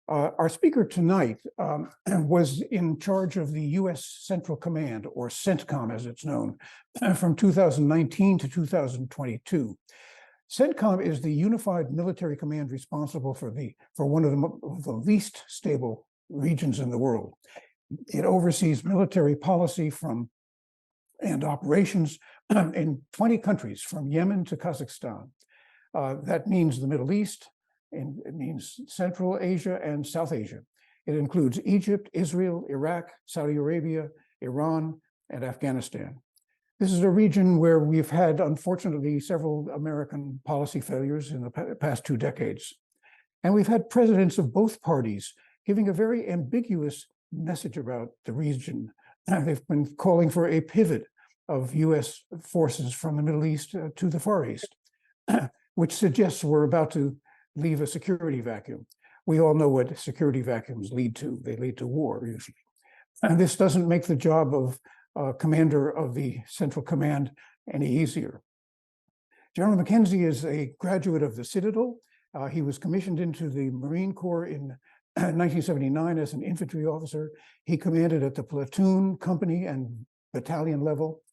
Our speaker tonight was in charge of the U.S. Central Command, or CENTCOM as it's known, from 2019 to 2022. CENTCOM is the unified military command responsible for one of the least stable regions in the world. It oversees military policy and operations in 20 countries, from Yemen to Kazakhstan. That means the Middle East, and it means Central Asia and South Asia. It includes Egypt, Israel, Iraq, Saudi Arabia, Iran, and Afghanistan. This is a region where we've had, unfortunately, several American policy failures in the past 2 decades. And we've had presidents of both parties giving a very ambiguous message about the region. They've been calling for a pivot of US forces from the Middle East to the Far East, which suggests we're about to leave a security vacuum. We all know what security vacuums lead to. They lead to war, usually. And this doesn't make the job of commander of the Central Command any easier. General McKenzie is a graduate of the Citadel. He was commissioned into the Marine Corps in 1979 as an infantry officer. He commanded at the platoon, company, and battalion level.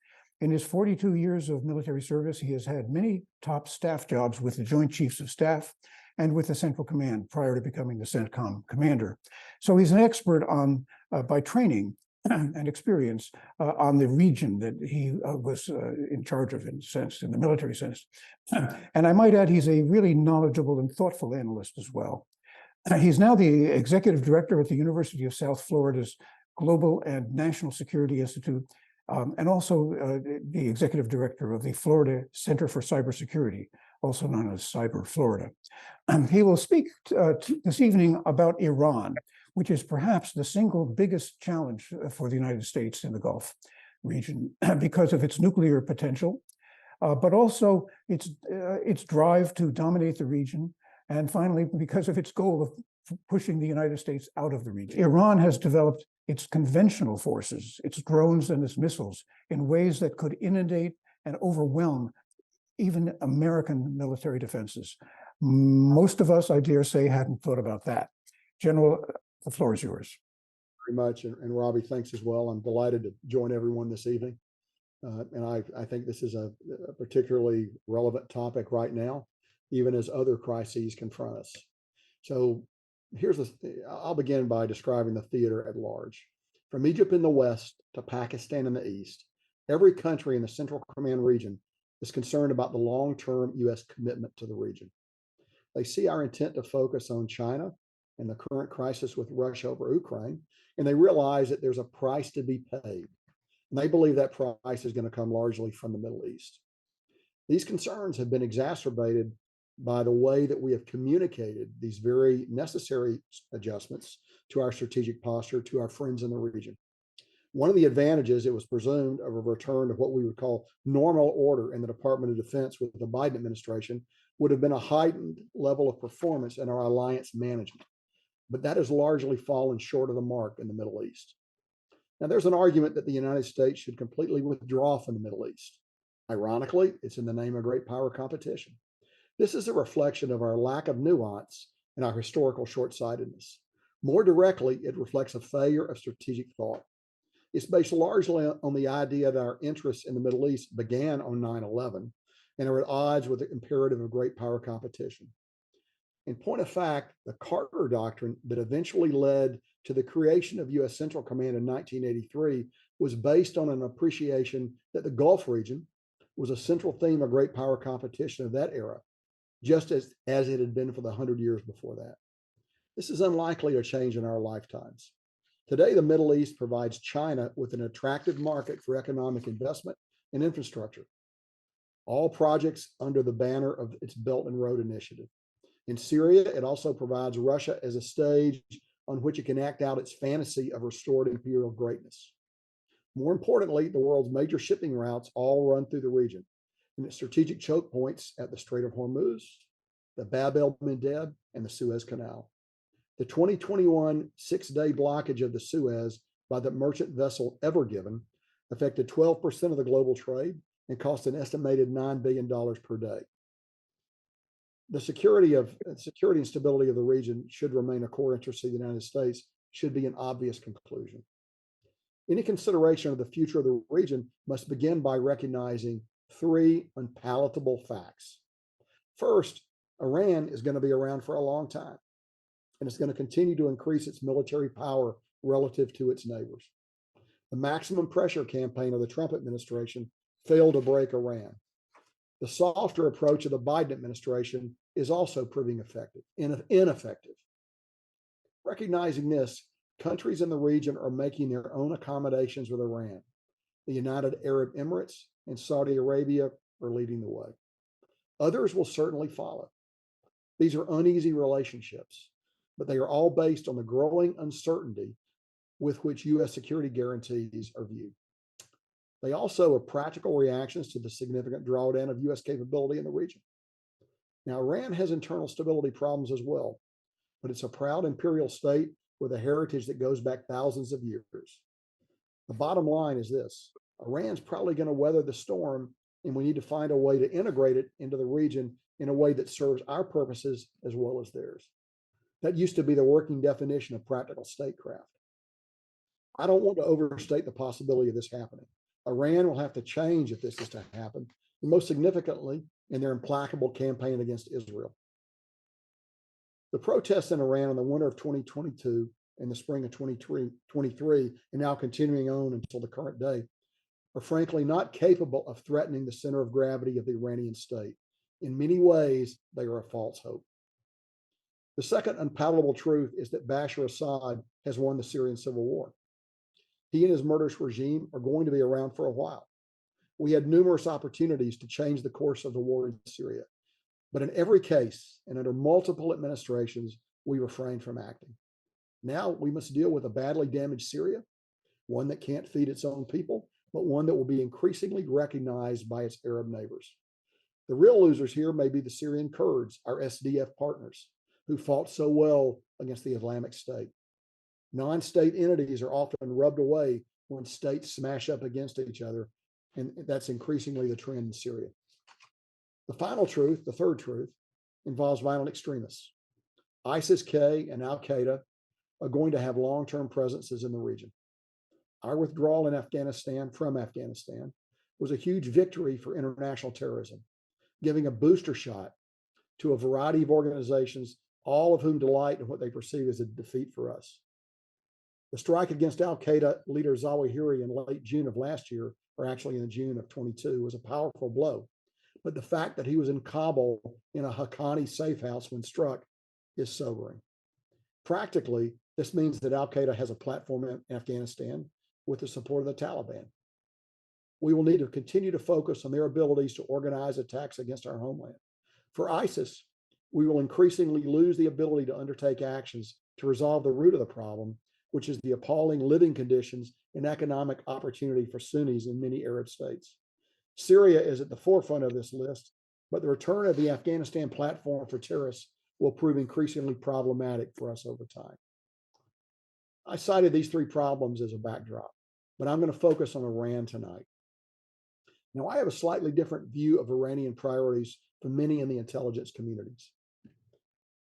In his 42 years of military service, he has had many top staff jobs with the Joint Chiefs of Staff and with the Central Command prior to becoming the CENTCOM commander. So he's an expert on, by training and experience, on the region that he was in charge of, in the military sense. And I might add, he's a really knowledgeable and thoughtful analyst as well. He's now the executive director at the University of South Florida's Global and National Security Institute, and also the executive director of the Florida Center for Cybersecurity, also known as Cyber Florida. He will speak this evening about Iran, which is perhaps the single biggest challenge for the United States in the Gulf region because of its nuclear potential, but also its drive to dominate the region, and finally, because of its goal of pushing the United States out of the region. Iran has developed its conventional forces, its drones and its missiles, in ways that could inundate and overwhelm even American military defenses. Most of us, I dare say, hadn't thought about that. General, the floor is yours. Very much, and Robbie, thanks as well. I'm delighted to join everyone this evening. And I think this is a particularly relevant topic right now, even as other crises confront us. So I'll begin by describing the theater at large. From Egypt in the west to Pakistan in the east, every country in the Central Command region is concerned about the long-term U.S. commitment to the region. They see our intent to focus on China and the current crisis with Russia over Ukraine, and they realize that there's a price to be paid. And they believe that price is going to come largely from the Middle East. These concerns have been exacerbated by the way that we have communicated these very necessary adjustments to our strategic posture to our friends in the region. One of the advantages, it was presumed, of a return to what we would call normal order in the Department of Defense with the Biden administration would have been a heightened level of performance in our alliance management. But that has largely fallen short of the mark in the Middle East. Now, there's an argument that the United States should completely withdraw from the Middle East. Ironically, it's in the name of great power competition. This is a reflection of our lack of nuance and our historical short-sightedness. More directly, it reflects a failure of strategic thought. It's based largely on the idea that our interests in the Middle East began on 9/11 and are at odds with the imperative of great power competition. In point of fact, the Carter Doctrine that eventually led to the creation of U.S. Central Command in 1983 was based on an appreciation that the Gulf region was a central theme of great power competition of that era, just as it had been for the 100 years before that. This is unlikely to change in our lifetimes. Today, the Middle East provides China with an attractive market for economic investment and infrastructure. All projects under the banner of its Belt and Road Initiative. In Syria, it also provides Russia as a stage on which it can act out its fantasy of restored imperial greatness. More importantly, the world's major shipping routes all run through the region, and its strategic choke points at the Strait of Hormuz, the Bab el-Mandeb, and the Suez Canal. The 2021 six-day blockage of the Suez by the merchant vessel Ever Given affected 12% of the global trade and cost an estimated $9 billion per day. The security and stability of the region should remain a core interest of the United States, should be an obvious conclusion. Any consideration of the future of the region must begin by recognizing three unpalatable facts. First, Iran is going to be around for a long time, and it's going to continue to increase its military power relative to its neighbors. The maximum pressure campaign of the Trump administration failed to break Iran. The softer approach of the Biden administration is also proving ineffective. Recognizing this, countries in the region are making their own accommodations with Iran. The United Arab Emirates and Saudi Arabia are leading the way. Others will certainly follow. These are uneasy relationships, but they are all based on the growing uncertainty with which U.S. security guarantees are viewed. They also are practical reactions to the significant drawdown of U.S. capability in the region. Now, Iran has internal stability problems as well, but it's a proud imperial state with a heritage that goes back thousands of years. The bottom line is this: Iran's probably going to weather the storm, and we need to find a way to integrate it into the region in a way that serves our purposes as well as theirs. That used to be the working definition of practical statecraft. I don't want to overstate the possibility of this happening. Iran will have to change if this is to happen, and most significantly, in their implacable campaign against Israel. The protests in Iran in the winter of 2022 and the spring of 2023, and now continuing on until the current day, are frankly not capable of threatening the center of gravity of the Iranian state. In many ways, they are a false hope. The second unpalatable truth is that Bashar Assad has won the Syrian civil war. He and his murderous regime are going to be around for a while. We had numerous opportunities to change the course of the war in Syria, but in every case and under multiple administrations, we refrained from acting. Now we must deal with a badly damaged Syria, one that can't feed its own people, but one that will be increasingly recognized by its Arab neighbors. The real losers here may be the Syrian Kurds, our SDF partners, who fought so well against the Islamic State. Non-state entities are often rubbed away when states smash up against each other, and that's increasingly the trend in Syria. The final truth, the third truth, involves violent extremists. ISIS-K and Al-Qaeda are going to have long-term presences in the region. Our withdrawal from Afghanistan was a huge victory for international terrorism, giving a booster shot to a variety of organizations, all of whom delight in what they perceive as a defeat for us. The strike against Al-Qaeda leader Zawahiri in late June of last year, or actually in June of 22, was a powerful blow. But the fact that he was in Kabul in a Haqqani safe house when struck is sobering. Practically, this means that Al-Qaeda has a platform in Afghanistan with the support of the Taliban. We will need to continue to focus on their abilities to organize attacks against our homeland. For ISIS, we will increasingly lose the ability to undertake actions to resolve the root of the problem, which is the appalling living conditions and economic opportunity for Sunnis in many Arab states. Syria is at the forefront of this list, but the return of the Afghanistan platform for terrorists will prove increasingly problematic for us over time. I cited these three problems as a backdrop, but I'm going to focus on Iran tonight. Now, I have a slightly different view of Iranian priorities from many in the intelligence communities.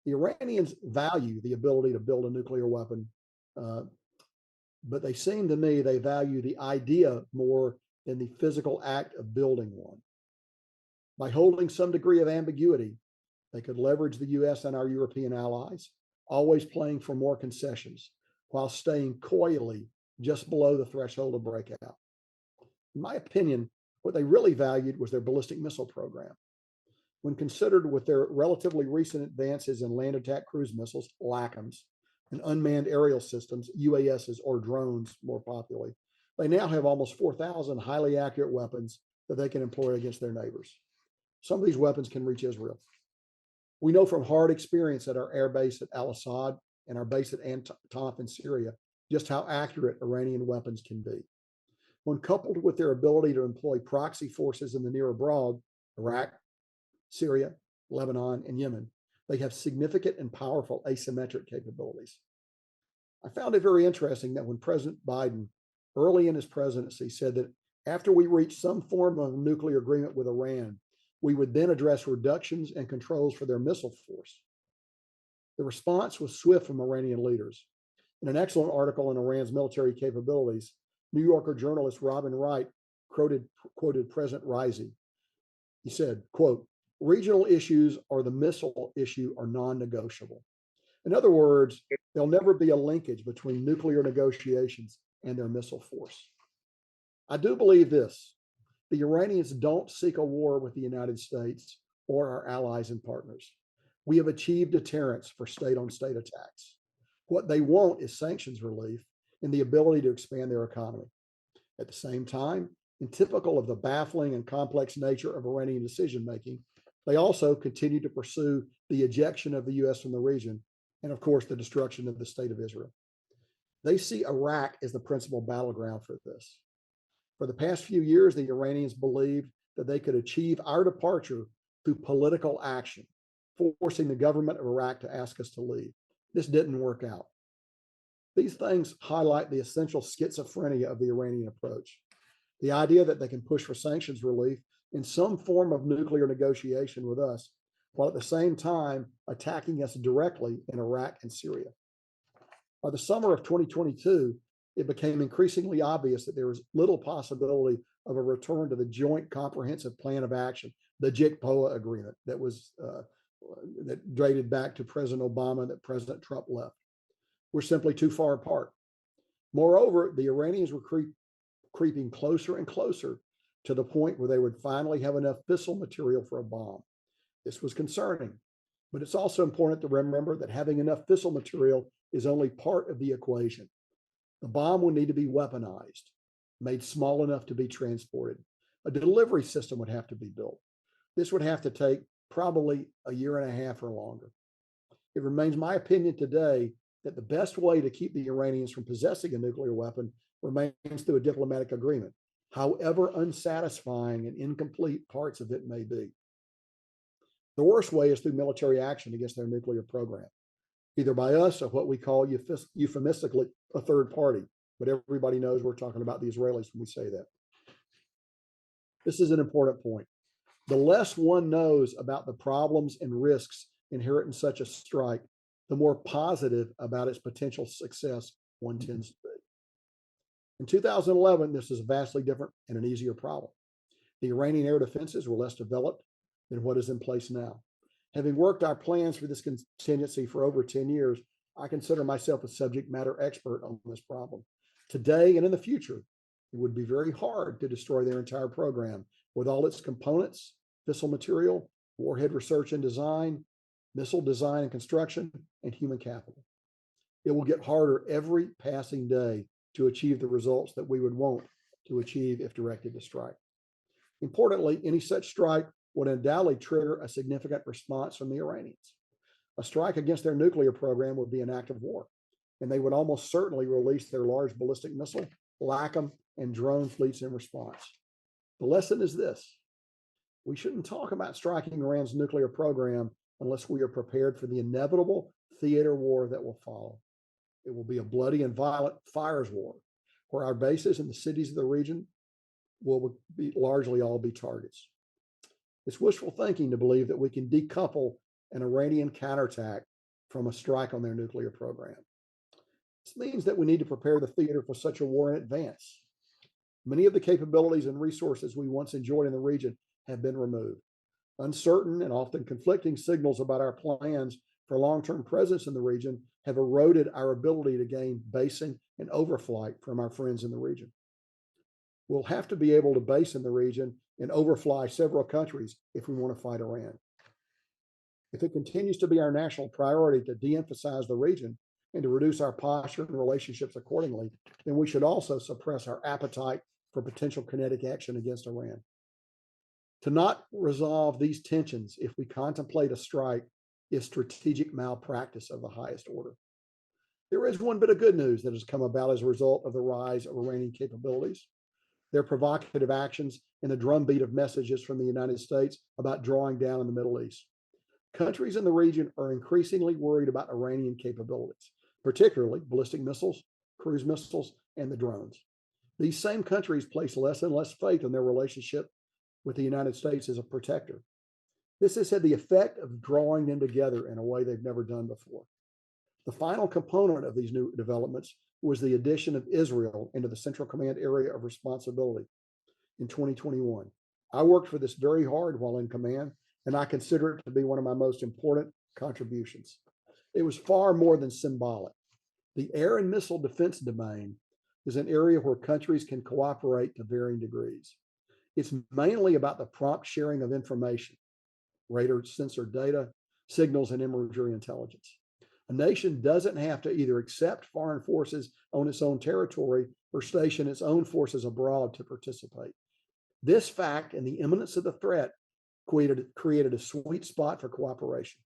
The Iranians value the ability to build a nuclear weapon, but they seem to me they value the idea more than the physical act of building one. By holding some degree of ambiguity, they could leverage the U.S. and our European allies, always playing for more concessions, while staying coyly just below the threshold of breakout. In my opinion, what they really valued was their ballistic missile program. When considered with their relatively recent advances in land attack cruise missiles, LACMs, and unmanned aerial systems, UASs or drones more popularly, they now have almost 4,000 highly accurate weapons that they can employ against their neighbors. Some of these weapons can reach Israel. We know from hard experience at our air base at Al-Assad and our base at Antonov in Syria just how accurate Iranian weapons can be. When coupled with their ability to employ proxy forces in the near abroad, Iraq, Syria, Lebanon, and Yemen, they have significant and powerful asymmetric capabilities. I found it very interesting that when President Biden, early in his presidency, said that after we reach some form of nuclear agreement with Iran, We would then address reductions and controls for their missile force. The response was swift from Iranian leaders. In an excellent article on Iran's military capabilities, New Yorker journalist Robin Wright quoted President Raisi. He said, quote, regional issues or the missile issue are non-negotiable. In other words, there'll never be a linkage between nuclear negotiations and their missile force. I do believe this. The Iranians don't seek a war with the United States or our allies and partners. We have achieved deterrence for state-on-state attacks. What they want is sanctions relief and the ability to expand their economy. At the same time, and typical of the baffling and complex nature of Iranian decision-making, they also continue to pursue the ejection of the U.S. from the region and, of course, the destruction of the state of Israel. They see Iraq as the principal battleground for this. For the past few years, the Iranians believed that they could achieve our departure through political action, forcing the government of Iraq to ask us to leave. This didn't work out. These things highlight the essential schizophrenia of the Iranian approach. The idea that they can push for sanctions relief in some form of nuclear negotiation with us, while at the same time attacking us directly in Iraq and Syria. By the summer of 2022, it became increasingly obvious that there was little possibility of a return to the Joint Comprehensive Plan of Action, the JCPOA agreement that dated back to President Obama that President Trump left. We're simply too far apart. Moreover, the Iranians were creeping closer and closer to the point where they would finally have enough fissile material for a bomb. This was concerning, but it's also important to remember that having enough fissile material is only part of the equation. The bomb would need to be weaponized, made small enough to be transported. A delivery system would have to be built. This would have to take probably a year and a half or longer. It remains my opinion today that the best way to keep the Iranians from possessing a nuclear weapon remains through a diplomatic agreement, however unsatisfying and incomplete parts of it may be. The worst way is through military action against their nuclear program, either by us or what we call euphemistically a third party. But everybody knows we're talking about the Israelis when we say that. This is an important point. The less one knows about the problems and risks inherent in such a strike, the more positive about its potential success one tends to be. In 2011, this is vastly different and an easier problem. The Iranian air defenses were less developed than what is in place now. Having worked our plans for this contingency for over 10 years, I consider myself a subject matter expert on this problem. Today and in the future, it would be very hard to destroy their entire program with all its components, fissile material, warhead research and design, missile design and construction, and human capital. It will get harder every passing day to achieve the results that we would want to achieve if directed to strike. Importantly, any such strike would undoubtedly trigger a significant response from the Iranians. A strike against their nuclear program would be an act of war, and they would almost certainly release their large ballistic missile, LACM, and drone fleets in response. The lesson is this: we shouldn't talk about striking Iran's nuclear program unless we are prepared for the inevitable theater war that will follow. It will be a bloody and violent fires war, where our bases in the cities of the region will be largely all be targets. It's wishful thinking to believe that we can decouple an Iranian counterattack from a strike on their nuclear program. This means that we need to prepare the theater for such a war in advance. Many of the capabilities and resources we once enjoyed in the region have been removed. Uncertain and often conflicting signals about our plans for long-term presence in the region have eroded our ability to gain basing and overflight from our friends in the region. We'll have to be able to base in the region and overfly several countries if we want to fight Iran. If it continues to be our national priority to de-emphasize the region and to reduce our posture and relationships accordingly, then we should also suppress our appetite for potential kinetic action against Iran. To not resolve these tensions if we contemplate a strike is strategic malpractice of the highest order. There is one bit of good news that has come about as a result of the rise of Iranian capabilities. Their provocative actions and the drumbeat of messages from the United States about drawing down in the Middle East. Countries in the region are increasingly worried about Iranian capabilities, particularly ballistic missiles, cruise missiles, and the drones. These same countries place less and less faith in their relationship with the United States as a protector, This has had the effect of drawing them together in a way they've never done before. The final component of these new developments was the addition of Israel into the Central Command area of responsibility in 2021. I worked for this very hard while in command, and I consider it to be one of my most important contributions. It was far more than symbolic. The air and missile defense domain is an area where countries can cooperate to varying degrees. It's mainly about the prompt sharing of information, radar sensor data, signals, and imagery intelligence. A nation doesn't have to either accept foreign forces on its own territory or station its own forces abroad to participate. This fact and the imminence of the threat created a sweet spot for cooperation.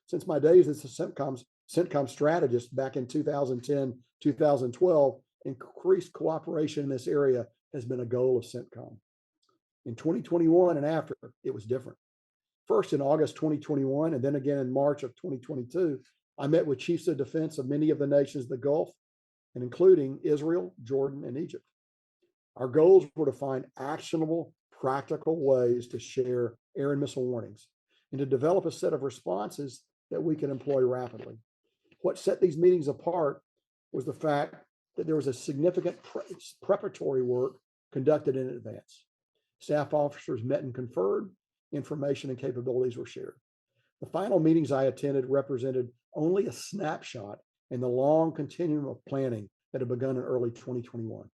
Since my days as a CENTCOM strategist back in 2010, 2012, increased cooperation in this area has been a goal of CENTCOM. In 2021 and after, it was different. First in August 2021, and then again in March of 2022, I met with chiefs of defense of many of the nations of the Gulf, and including Israel, Jordan, and Egypt. Our goals were to find actionable, practical ways to share air and missile warnings and to develop a set of responses that we can employ rapidly. What set these meetings apart was the fact that there was a significant preparatory work conducted in advance. Staff officers met and conferred, information and capabilities were shared. The final meetings I attended represented only a snapshot in the long continuum of planning that had begun in early 2021.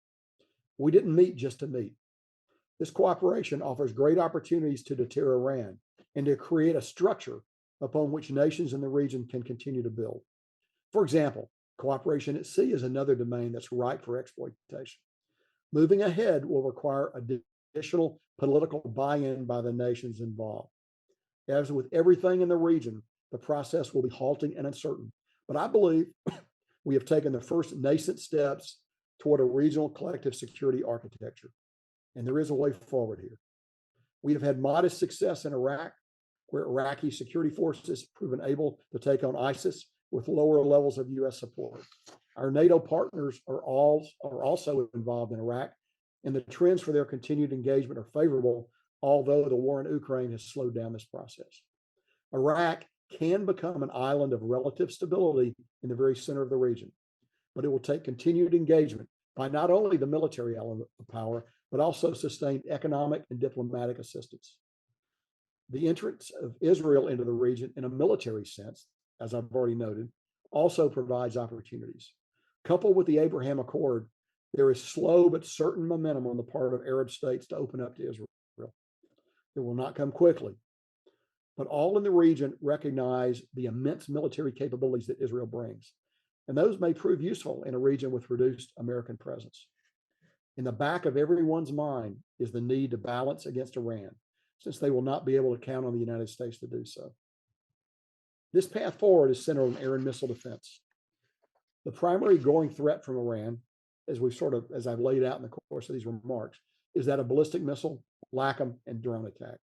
We didn't meet just to meet. This cooperation offers great opportunities to deter Iran and to create a structure upon which nations in the region can continue to build. For example, cooperation at sea is another domain that's ripe for exploitation. Moving ahead will require additional political buy-in by the nations involved. As with everything in the region, the process will be halting and uncertain, but I believe we have taken the first nascent steps toward a regional collective security architecture, and there is a way forward here. We have had modest success in Iraq, where Iraqi security forces have proven able to take on ISIS with lower levels of U.S. support. Our NATO partners are also involved in Iraq, and the trends for their continued engagement are favorable, although the war in Ukraine has slowed down this process. Iraq can become an island of relative stability in the very center of the region, but it will take continued engagement by not only the military element of power, but also sustained economic and diplomatic assistance. The entrance of Israel into the region in a military sense, as I've already noted, also provides opportunities. Coupled with the Abraham Accord, there is slow but certain momentum on the part of Arab states to open up to Israel. It will not come quickly, but all in the region recognize the immense military capabilities that Israel brings, and those may prove useful in a region with reduced American presence. In the back of everyone's mind is the need to balance against Iran, since they will not be able to count on the United States to do so. This path forward is centered on air and missile defense. The primary growing threat from Iran, as I've laid out in the course of these remarks, is that of ballistic missile, LACM, and drone attack.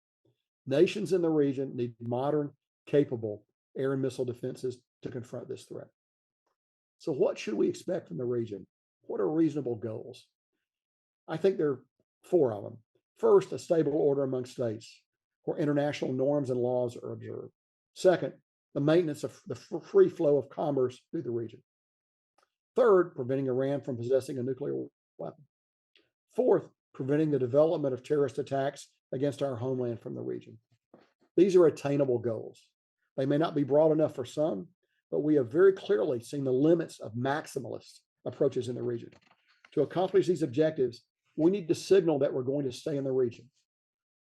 Nations in the region need modern, capable air and missile defenses to confront this threat. So what should we expect from the region? What are reasonable goals? I think there are four of them. First, a stable order among states where international norms and laws are observed. Second, the maintenance of the free flow of commerce through the region. Third, preventing Iran from possessing a nuclear weapon. Fourth, preventing the development of terrorist attacks against our homeland from the region. These are attainable goals. They may not be broad enough for some, but we have very clearly seen the limits of maximalist approaches in the region. To accomplish these objectives, we need to signal that we're going to stay in the region.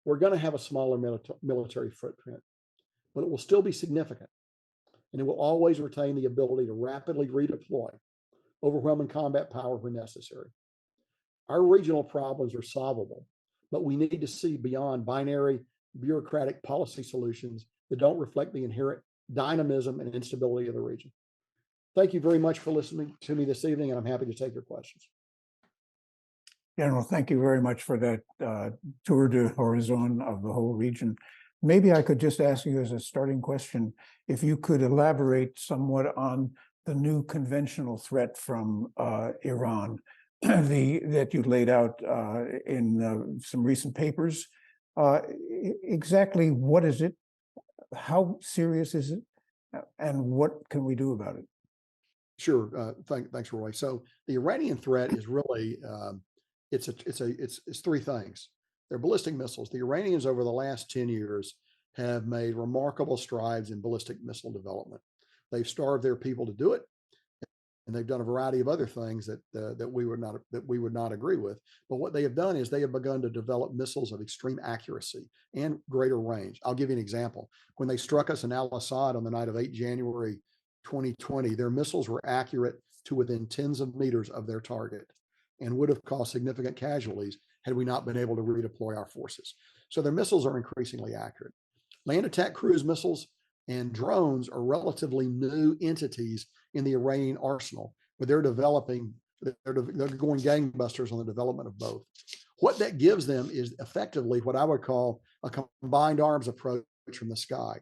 We're going to have a smaller military footprint, but it will still be significant, and it will always retain the ability to rapidly redeploy overwhelming combat power when necessary. Our regional problems are solvable, but we need to see beyond binary bureaucratic policy solutions that don't reflect the inherent dynamism and instability of the region. Thank you very much for listening to me this evening, and I'm happy to take your questions. General, thank you very much for that tour de horizon of the whole region. Maybe I could just ask you as a starting question, if you could elaborate somewhat on the new conventional threat from Iran that you laid out in some recent papers. Exactly what is it? How serious is it? And what can we do about it? Sure. Thanks, Roy. So the Iranian threat is really it's three things. They're ballistic missiles. The Iranians over the last 10 years have made remarkable strides in ballistic missile development. They've starved their people to do it, and they've done a variety of other things that we would not agree with. But what they have done is they have begun to develop missiles of extreme accuracy and greater range. I'll give you an example. When they struck us in Al Assad on the night of 8 January 2020, their missiles were accurate to within tens of meters of their target and would have caused significant casualties had we not been able to redeploy our forces. So their missiles are increasingly accurate. Land attack cruise missiles and drones are relatively new entities in the Iranian arsenal, but they're going gangbusters on the development of both. What that gives them is effectively what I would call a combined arms approach from the sky.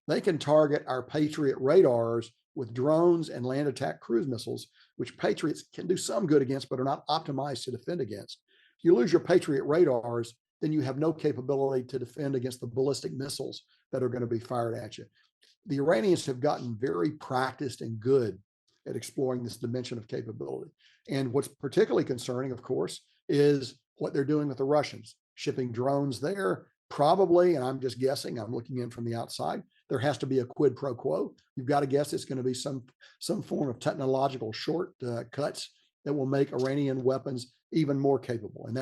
They can target our Patriot radars with drones and land attack cruise missiles, which Patriots can do some good against, but are not optimized to defend against. If you lose your Patriot radars, then you have no capability to defend against the ballistic missiles that are going to be fired at you. The Iranians have gotten very practiced and good at exploring this dimension of capability. And what's particularly concerning, of course, is what they're doing with the Russians, shipping drones there. Probably, and I'm just guessing, I'm looking in from the outside, there has to be a quid pro quo. You've got to guess it's going to be some form of technological shortcuts that will make Iranian weapons even more capable. And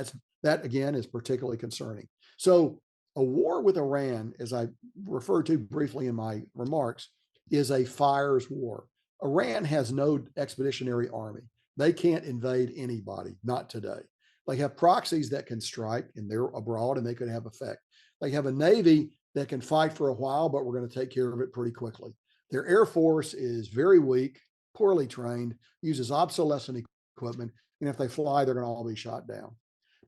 that again is particularly concerning. So a war with Iran, as I referred to briefly in my remarks, is a fires war. Iran has no expeditionary army. They can't invade anybody, not today. They have proxies that can strike, and they're abroad, and they could have effect. They have a Navy that can fight for a while, but we're going to take care of it pretty quickly. Their Air Force is very weak, poorly trained, uses obsolescent equipment, and if they fly, they're going to all be shot down.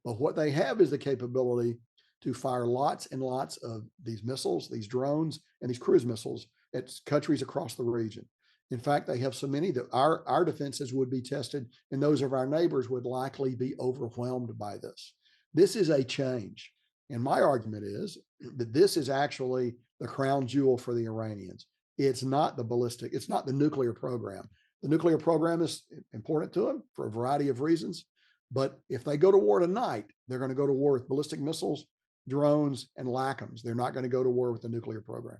But what they have is the capability to fire lots and lots of these missiles, these drones, and these cruise missiles at countries across the region. In fact, they have so many that our defenses would be tested, and those of our neighbors would likely be overwhelmed by this. This is a change. And my argument is that this is actually the crown jewel for the Iranians. It's not it's not the nuclear program. The nuclear program is important to them for a variety of reasons. But if they go to war tonight, they're going to go to war with ballistic missiles, drones, and LACMs. They're not going to go to war with the nuclear program.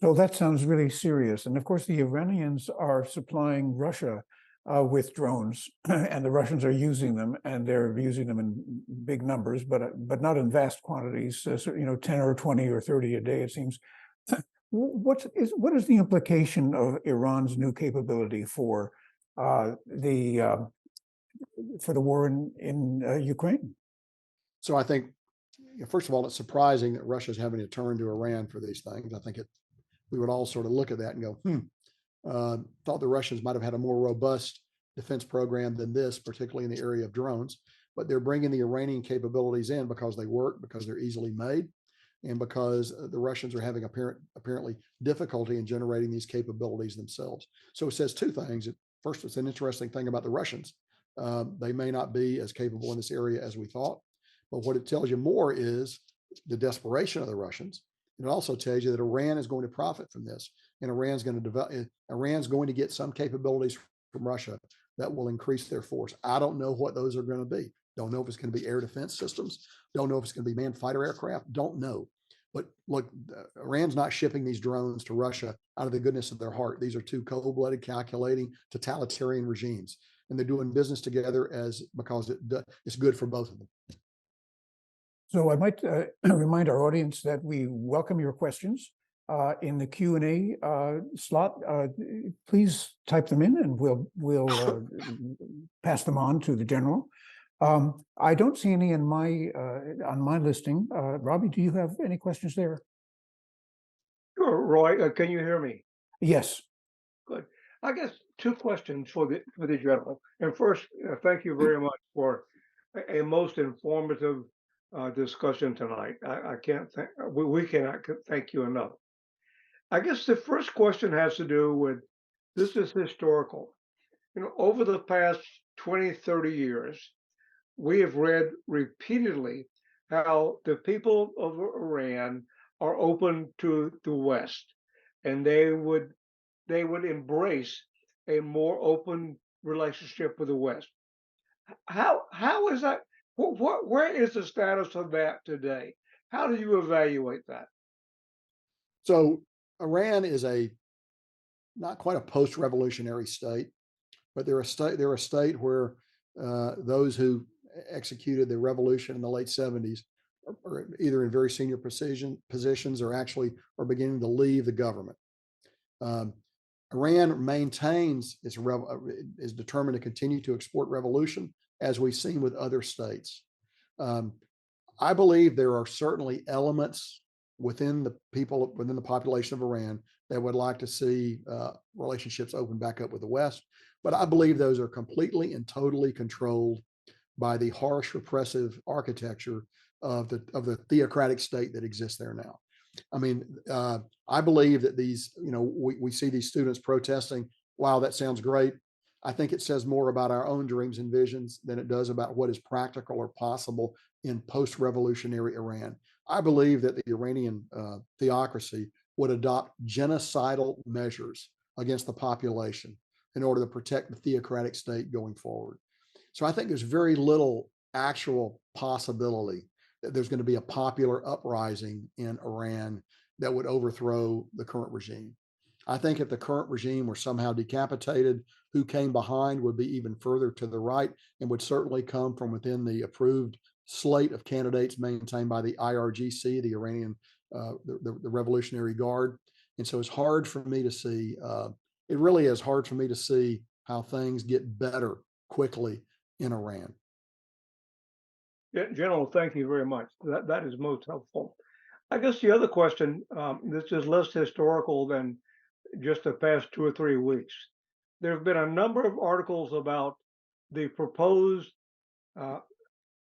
So that sounds really serious. And of course, the Iranians are supplying Russia with drones, and the Russians are using them, and they're using them in big numbers, but not in vast quantities. So, 10 or 20 or 30 a day, it seems. What is the implication of Iran's new capability for the war in Ukraine? So I think, first of all, it's surprising that Russia's having to turn to Iran for these things. I think we would all sort of look at that and go, thought the Russians might have had a more robust defense program than this, particularly in the area of drones. But they're bringing the Iranian capabilities in because they work, because they're easily made, and because the Russians are having apparently difficulty in generating these capabilities themselves. So it says two things. First, it's an interesting thing about the Russians. They may not be as capable in this area as we thought, but what it tells you more is the desperation of the Russians. And it also tells you that Iran is going to profit from this, and Iran's going to get some capabilities from Russia that will increase their force. I don't know what those are going to be. Don't know if it's going to be air defense systems. Don't know if it's going to be manned fighter aircraft. Don't know. But look, Iran's not shipping these drones to Russia out of the goodness of their heart. These are two cold-blooded, calculating, totalitarian regimes, and they're doing business together because it's good for both of them. So I might remind our audience that we welcome your questions in the Q&A slot. Please type them in, and we'll pass them on to the general. I don't see any on my listing. Robbie, do you have any questions there? Sure, Roy. Can you hear me? Yes. Good. I guess two questions for the general. And first, thank you very much for a most informative discussion tonight. We cannot thank you enough. I guess the first question has to do with, this is historical. Over the past 20, 30 years, we have read repeatedly how the people of Iran are open to the West, and they would embrace a more open relationship with the West. How is that? Where is the status of that today? How do you evaluate that? So Iran is not quite a post-revolutionary state, but they're a state where those who executed the revolution in the late 70s are either in very senior positions or actually are beginning to leave the government. Iran maintains is determined to continue to export revolution, as we've seen with other states. I believe there are certainly elements within the population of Iran that would like to see relationships open back up with the West. But I believe those are completely and totally controlled by the harsh repressive architecture of the theocratic state that exists there now. I mean, I believe that we see these students protesting. Wow, that sounds great. I think it says more about our own dreams and visions than it does about what is practical or possible in post-revolutionary Iran. I believe that the Iranian theocracy would adopt genocidal measures against the population in order to protect the theocratic state going forward. So I think there's very little actual possibility that there's going to be a popular uprising in Iran that would overthrow the current regime. I think if the current regime were somehow decapitated, who came behind would be even further to the right and would certainly come from within the approved slate of candidates maintained by the IRGC, the Iranian, the Revolutionary Guard. And so it's hard for me to see, it really is hard for me to see how things get better quickly in Iran. General, thank you very much. That is most helpful. I guess the other question, this is less historical than just the past 2 or 3 weeks. There have been a number of articles about the proposed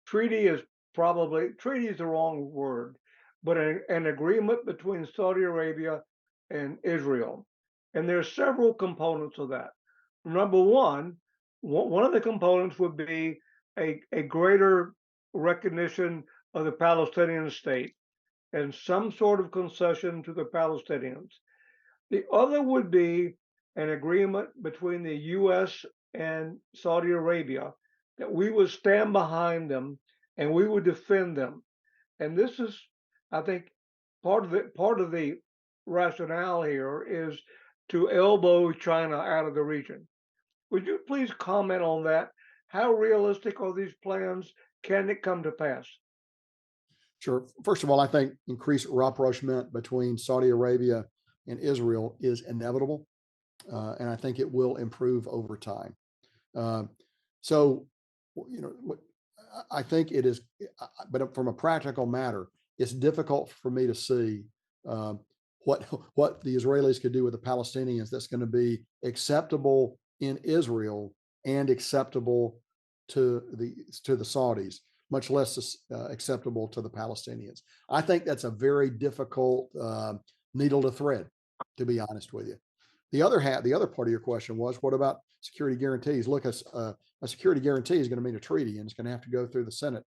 treaty is the wrong word, but an agreement between Saudi Arabia and Israel. And there are several components of that. Number one of the components would be a greater recognition of the Palestinian state and some sort of concession to the Palestinians. The other would be an agreement between the U.S. and Saudi Arabia that we would stand behind them and we would defend them. And this is, I think, part of the rationale here is to elbow China out of the region. Would you please comment on that? How realistic are these plans? Can it come to pass? Sure. First of all, I think increased rapprochement between Saudi Arabia and Israel is inevitable, and I think it will improve over time. So, I think it is, but from a practical matter, it's difficult for me to see what the Israelis could do with the Palestinians that's going to be acceptable in Israel and acceptable to the Saudis, much less acceptable to the Palestinians. I think that's a very difficult needle to thread, to be honest with you. The other part of your question was, what about security guarantees? Look, a security guarantee is going to mean a treaty, and it's going to have to go through the Senate.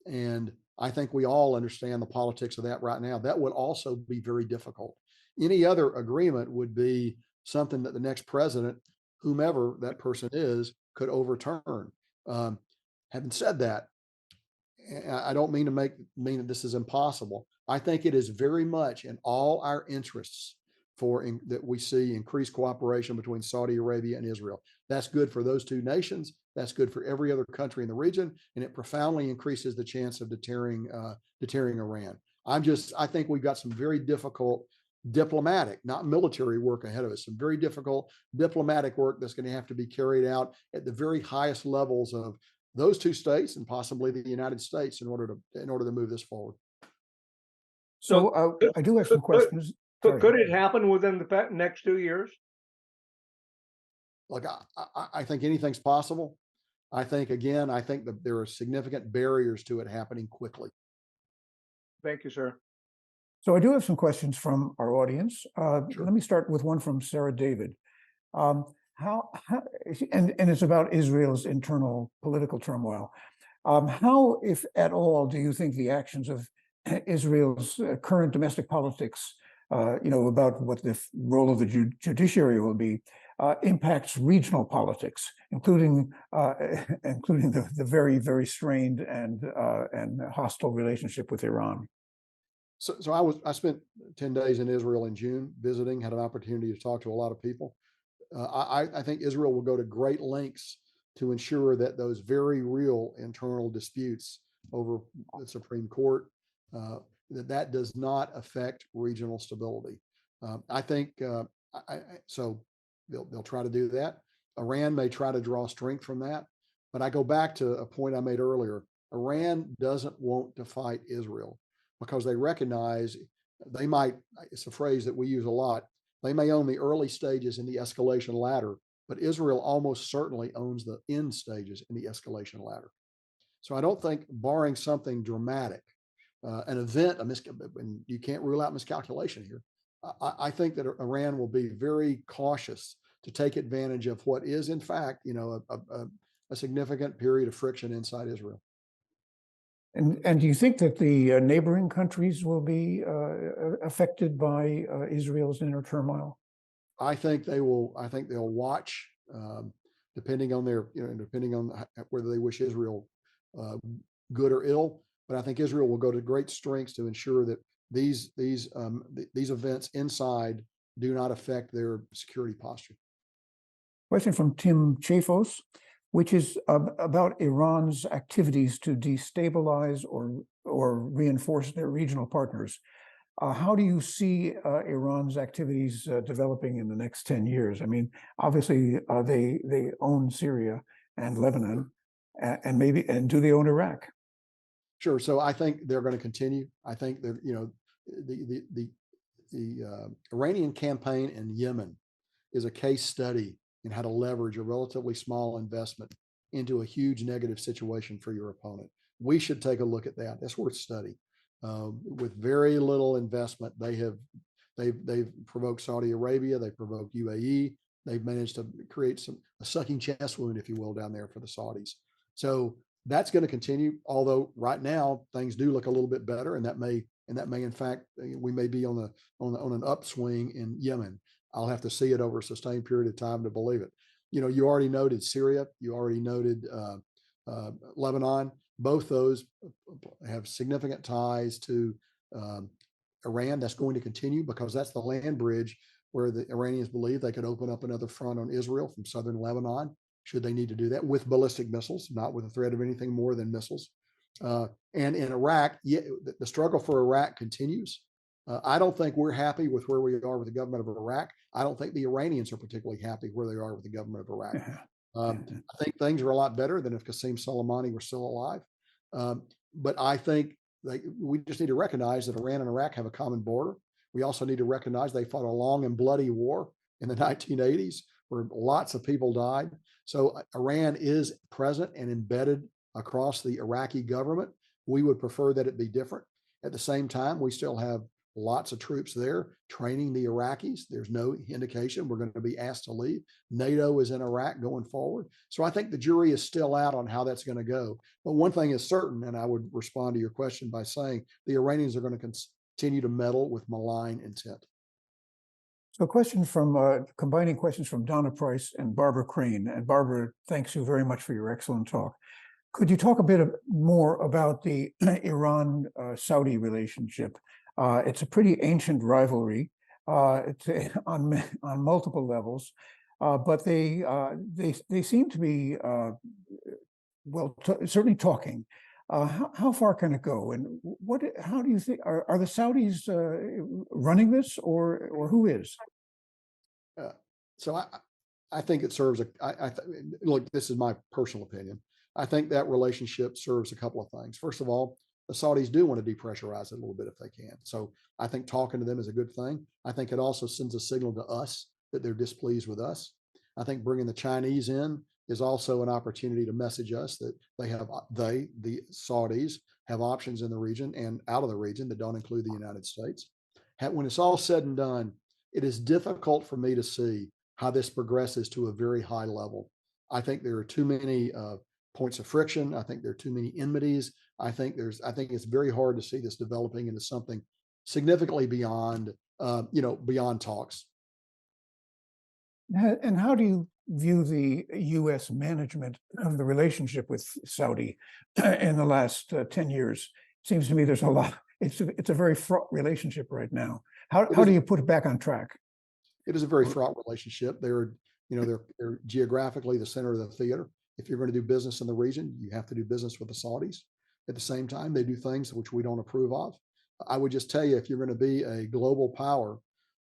And I think we all understand the politics of that right now. That would also be very difficult. Any other agreement would be something that the next president, whomever that person is, could overturn. Having said that, I don't mean that this is impossible. I think it is very much in all our interests that we see increased cooperation between Saudi Arabia and Israel. That's good for those two nations. That's good for every other country in the region, and it profoundly increases the chance of deterring Iran. I think we've got some very difficult diplomatic, not military work ahead of us. Some very difficult diplomatic work that's going to have to be carried out at the very highest levels of those two states and possibly the United States in order to move this forward. So I do have some questions. Could it happen within the next 2 years? Look, I think anything's possible. I think that there are significant barriers to it happening quickly. Thank you, sir. So I do have some questions from our audience. Sure. Let me start with one from Sarah David. And it's about Israel's internal political turmoil. How, if at all, do you think the actions of Israel's current domestic politics, about what the role of the judiciary will be, impacts regional politics, including the very, very strained and hostile relationship with Iran. So I spent 10 days in Israel in June visiting, had an opportunity to talk to a lot of people. I think Israel will go to great lengths to ensure that those very real internal disputes over the Supreme Court, that does not affect regional stability. I think so. They'll try to do that. Iran may try to draw strength from that, but I go back to a point I made earlier. Iran doesn't want to fight Israel because they recognize they might. It's a phrase that we use a lot. They may own the early stages in the escalation ladder, but Israel almost certainly owns the end stages in the escalation ladder. So I don't think, barring something dramatic, an event, and you can't rule out miscalculation here. I think that Iran will be very cautious to take advantage of what is, in fact, a significant period of friction inside Israel. And do you think that the neighboring countries will be affected by Israel's inner turmoil? I think they will. I think they'll watch, depending on depending on whether they wish Israel good or ill. But I think Israel will go to great strengths to ensure that these events inside do not affect their security posture. Question from Tim Chafos, which is about Iran's activities to destabilize or reinforce their regional partners. How do you see Iran's activities developing in the next 10 years? I mean, obviously, they own Syria and Lebanon, and do they own Iraq? Sure. So I think they're going to continue. I think that the Iranian campaign in Yemen is a case study in how to leverage a relatively small investment into a huge negative situation for your opponent. We should take a look at that. That's worth study. With very little investment, they've provoked Saudi Arabia, they provoked UAE, they've managed to create a sucking chest wound, if you will, down there for the Saudis. So that's going to continue. Although right now things do look a little bit better, and that may in fact, we may be on an upswing in Yemen. I'll have to see it over a sustained period of time to believe it. You already noted Syria, you already noted Lebanon. Both those have significant ties to Iran. That's going to continue because that's the land bridge where the Iranians believe they could open up another front on Israel from southern Lebanon, should they need to do that, with ballistic missiles, not with the threat of anything more than missiles. And in Iraq, the struggle for Iraq continues. I don't think we're happy with where we are with the government of Iraq. I don't think the Iranians are particularly happy where they are with the government of Iraq. I think things are a lot better than if Qasem Soleimani were still alive. But I think we just need to recognize that Iran and Iraq have a common border. We also need to recognize they fought a long and bloody war in the 1980s where lots of people died. So Iran is present and embedded across the Iraqi government. We would prefer that it be different. At the same time, we still have lots of troops there training the Iraqis. There's no indication we're going to be asked to leave. NATO is in Iraq going forward. So I think the jury is still out on how that's going to go. But one thing is certain, and I would respond to your question by saying the Iranians are going to continue to meddle with malign intent. So a question from combining questions from Donna Price and Barbara Crane. And Barbara, thanks you very much for your excellent talk. Could you talk a bit more about the Iran-Saudi relationship? It's a pretty ancient rivalry. It's on multiple levels, but they seem to be certainly talking. How far can it go, and how do you think are the Saudis running this, or who is? So I think it serves look. This is my personal opinion. I think that relationship serves a couple of things. First of all, the Saudis do want to depressurize it a little bit if they can. So I think talking to them is a good thing. I think it also sends a signal to us that they're displeased with us. I think bringing the Chinese in is also an opportunity to message us that the Saudis have options in the region and out of the region that don't include the United States. When it's all said and done, it is difficult for me to see how this progresses to a very high level. I think there are too many points of friction. I think there are too many enmities. I think it's very hard to see this developing into something significantly beyond, beyond talks. And how do you view the U.S. management of the relationship with Saudi in the last 10 years? Seems to me there's a lot. It's a very fraught relationship right now. How do you put it back on track? It is a very fraught relationship. They're geographically the center of the theater. If you're going to do business in the region, you have to do business with the Saudis. At the same time, they do things which we don't approve of. I would just tell you, if you're going to be a global power,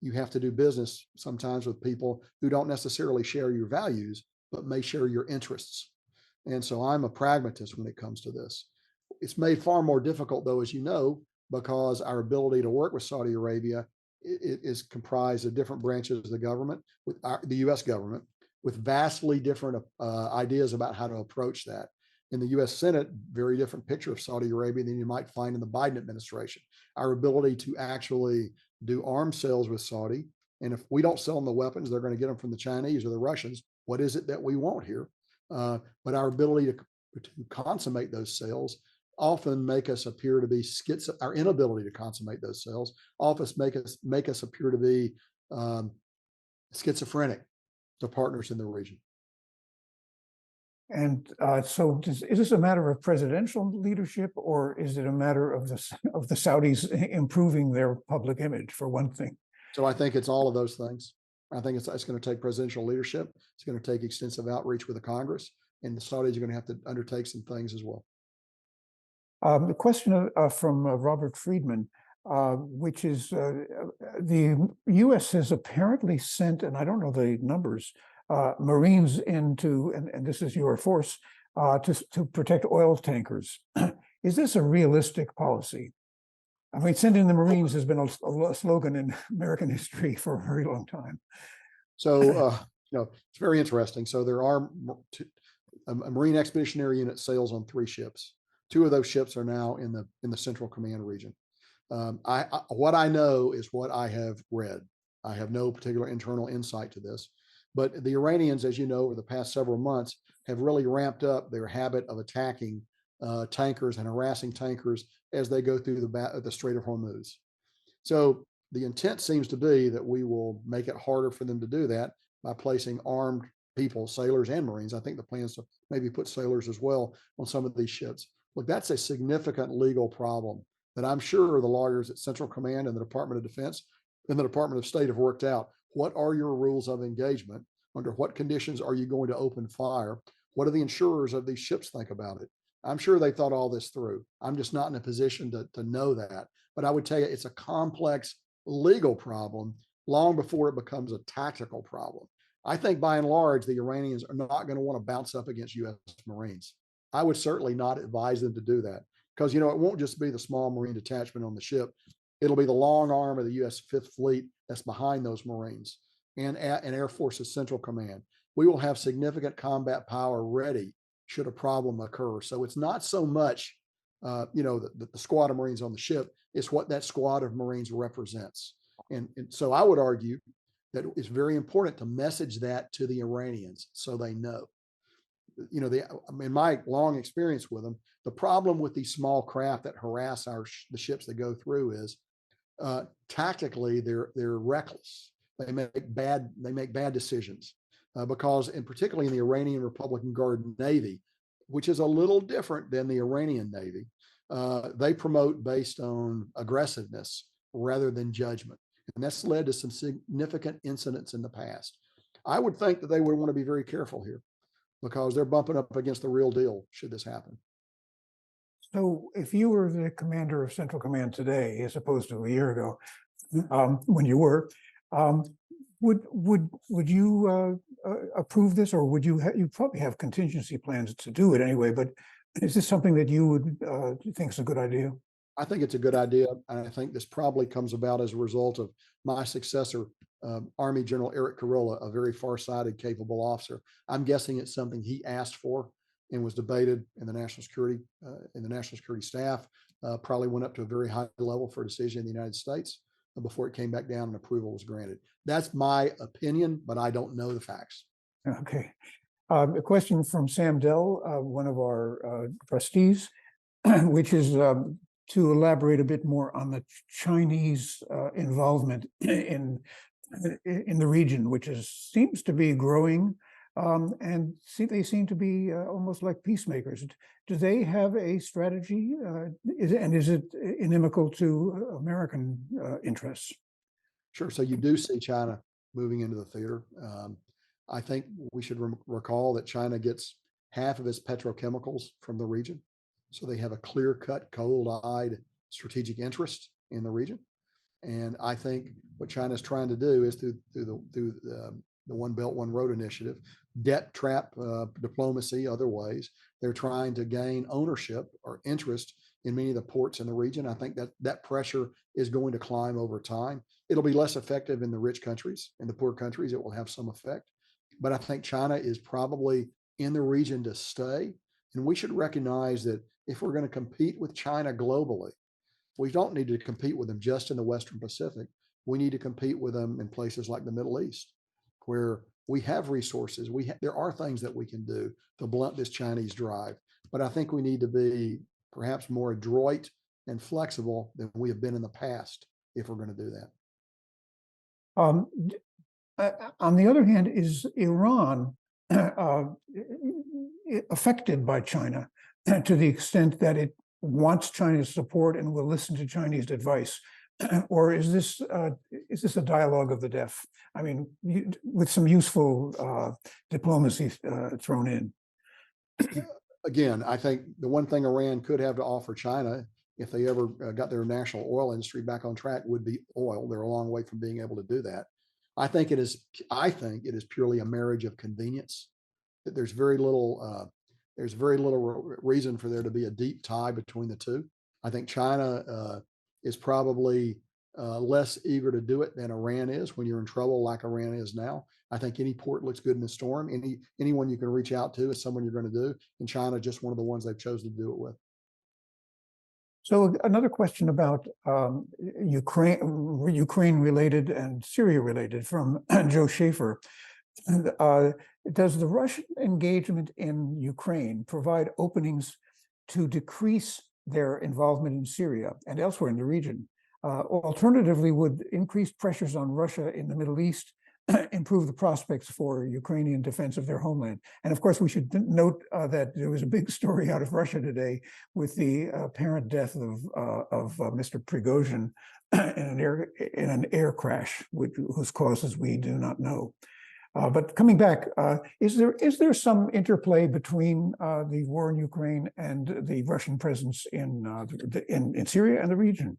you have to do business sometimes with people who don't necessarily share your values, but may share your interests. And so I'm a pragmatist when it comes to this. It's made far more difficult, though, as you know, because our ability to work with Saudi Arabia is comprised of different branches of the government, with the U.S. government, with vastly different ideas about how to approach that. In the U.S. Senate, very different picture of Saudi Arabia than you might find in the Biden administration. Our ability to actually do arms sales with Saudi, and if we don't sell them the weapons, they're going to get them from the Chinese or the Russians. What is it that we want here? But our ability to consummate those sales often make us appear to be our inability to consummate those sales often make us appear to be schizophrenic to partners in the region. And so is this a matter of presidential leadership, or is it a matter of the Saudis improving their public image, for one thing? So I think it's all of those things. I think it's going to take presidential leadership. It's going to take extensive outreach with the Congress, and the Saudis are going to have to undertake some things as well. The question from Robert Friedman, which is the U.S. has apparently sent, and I don't know the numbers, Marines into, and this is your force, to protect oil tankers. Is this a realistic policy? I mean, sending the Marines has been a slogan in American history for a very long time. So, it's very interesting. So there are a Marine Expeditionary Unit sails on 3 ships. 2 of those ships are now in the Central Command region. What I know is what I have read. I have no particular internal insight to this, but the Iranians, as you know, over the past several months have really ramped up their habit of attacking tankers and harassing tankers as they go through the Strait of Hormuz. So the intent seems to be that we will make it harder for them to do that by placing armed people, sailors and Marines. I think the plan is to maybe put sailors as well on some of these ships. Look, that's a significant legal problem that I'm sure the lawyers at Central Command and the Department of Defense and the Department of State have worked out. What are your rules of engagement? Under what conditions are you going to open fire? What do the insurers of these ships think about it? I'm sure they thought all this through. I'm just not in a position to know that. But I would tell you, it's a complex legal problem long before it becomes a tactical problem. I think by and large, the Iranians are not going to want to bounce up against U.S. Marines. I would certainly not advise them to do that because, it won't just be the small Marine detachment on the ship. It'll be the long arm of the U.S. Fifth Fleet that's behind those Marines and Air Force's Central Command. We will have significant combat power ready should a problem occur. So it's not so much, the squad of Marines on the ship. It's what that squad of Marines represents. And so I would argue that it's very important to message that to the Iranians so they know. In my long experience with them, the problem with these small craft that harass the ships that go through is tactically they're reckless. They make bad decisions because, and particularly in the Iranian Republican Guard Navy, which is a little different than the Iranian Navy, they promote based on aggressiveness rather than judgment, and that's led to some significant incidents in the past. I would think that they would want to be very careful here because they're bumping up against the real deal should this happen. So if you were the commander of Central Command today, as opposed to a year ago, when you were, would you approve this, or would you probably have contingency plans to do it anyway? But is this something that you would think is a good idea? I think it's a good idea, and I think this probably comes about as a result of my successor, Army General Eric Carolla, a very far-sighted, capable officer. I'm guessing it's something he asked for and was debated in the national security staff. Probably went up to a very high level for a decision in the United States before it came back down and approval was granted. That's my opinion, but I don't know the facts. Okay. A question from Sam Dell, one of our trustees, which is to elaborate a bit more on the Chinese involvement in the region, which seems to be growing, and they seem to be almost like peacemakers. Do they have a strategy, is it inimical to American interests? Sure. So you do see China moving into the theater. I think we should recall that China gets half of its petrochemicals from the region. So they have a clear-cut, cold-eyed strategic interest in the region. And I think what China's trying to do is through the One Belt, One Road initiative, debt trap diplomacy, other ways, they're trying to gain ownership or interest in many of the ports in the region. I think that pressure is going to climb over time. It'll be less effective in the rich countries. In the poor countries, it will have some effect. But I think China is probably in the region to stay. And we should recognize that if we're going to compete with China globally, we don't need to compete with them just in the Western Pacific. We need to compete with them in places like the Middle East, where we have resources. There are things that we can do to blunt this Chinese drive. But I think we need to be perhaps more adroit and flexible than we have been in the past if we're going to do that. On the other hand, is Iran affected by China to the extent that it wants China's support and will listen to Chinese advice? Or is this a dialogue of the deaf? I mean, with some useful diplomacy thrown in. Again, I think the one thing Iran could have to offer China, if they ever got their national oil industry back on track, would be oil. They're a long way from being able to do that. I think it is purely a marriage of convenience. That there's very little reason for there to be a deep tie between the two. I think China is probably less eager to do it than Iran is when you're in trouble like Iran is now. I think any port looks good in the storm. Anyone you can reach out to is someone you're going to do. And China just one of the ones they've chosen to do it with. So another question about Ukraine related and Syria related from Joe Schaefer. Does the Russian engagement in Ukraine provide openings to decrease their involvement in Syria and elsewhere in the region? Alternatively, would increased pressures on Russia in the Middle East improve the prospects for Ukrainian defense of their homeland? And of course, we should note that there was a big story out of Russia today with the apparent death of Mr. Prigozhin in an air crash, whose causes we do not know. But coming back, is there some interplay between the war in Ukraine and the Russian presence in Syria and the region?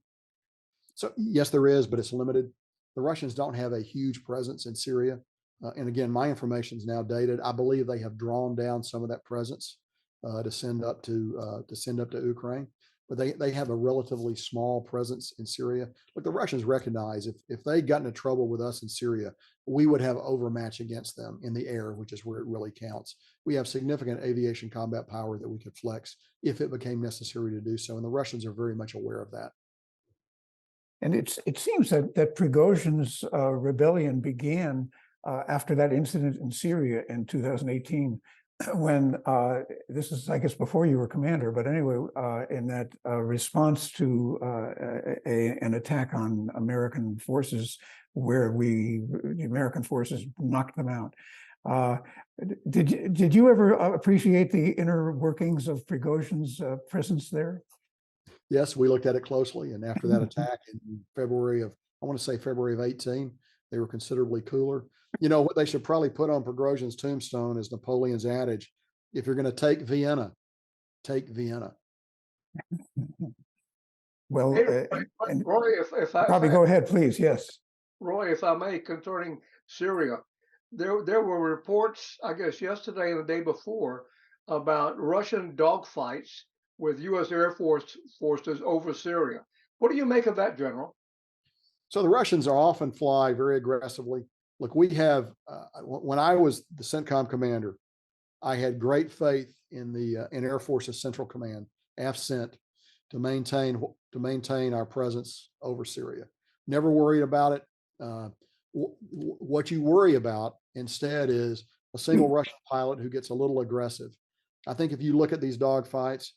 So yes, there is, but it's limited. The Russians don't have a huge presence in Syria. And again, my information is now dated. I believe they have drawn down some of that presence to send up to Ukraine, but they have a relatively small presence in Syria. Look, the Russians recognize if they got into trouble with us in Syria, we would have overmatch against them in the air, which is where it really counts. We have significant aviation combat power that we could flex if it became necessary to do so. And the Russians are very much aware of that. And it seems that Prigozhin's rebellion began after that incident in Syria in 2018, when this is, I guess, before you were commander, but anyway, in that response to an attack on American forces, where the American forces knocked them out. Did you ever appreciate the inner workings of Prigozhin's presence there? Yes, we looked at it closely. And after that attack in February of 18, they were considerably cooler. You know, what they should probably put on Prigozhin's tombstone is Napoleon's adage: if you're going to take Vienna, take Vienna. Well, Roy, if I probably go ahead, please. Yes. Roy, if I may, concerning Syria, there were reports, I guess, yesterday and the day before about Russian dogfights with U.S. Air Force forces over Syria. What do you make of that, General? So the Russians are often fly very aggressively. Look, we have, when I was the CENTCOM commander, I had great faith in the in Air Force's Central Command, AFCENT, to maintain our presence over Syria. Never worried about it. What you worry about instead is a single Russian pilot who gets a little aggressive. I think if you look at these dogfights,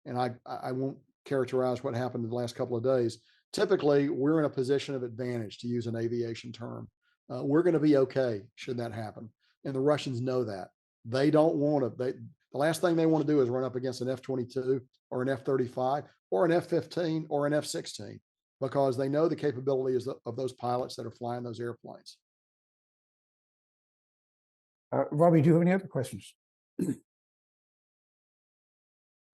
and I won't characterize what happened in the last couple of days, typically we're in a position of advantage, to use an aviation term. We're going to be okay should that happen. And the Russians know that. They don't want to, the last thing they want to do is run up against an F-22 or an F-35 or an F-15 or an F-16, because they know the capabilities of those pilots that are flying those airplanes. Robbie, do you have any other questions?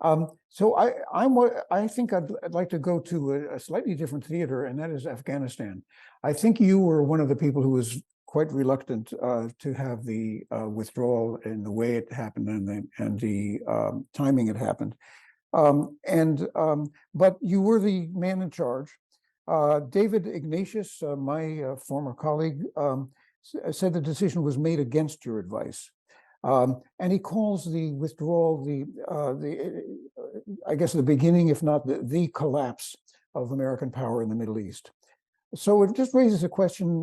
So I think I'd like to go to a slightly different theater, and that is Afghanistan. I think you were one of the people who was quite reluctant to have the withdrawal in the way it happened and the timing it happened. But you were the man in charge. David Ignatius, my former colleague, said the decision was made against your advice. And he calls the withdrawal I guess the beginning, if not the collapse of American power in the Middle East. So it just raises a question: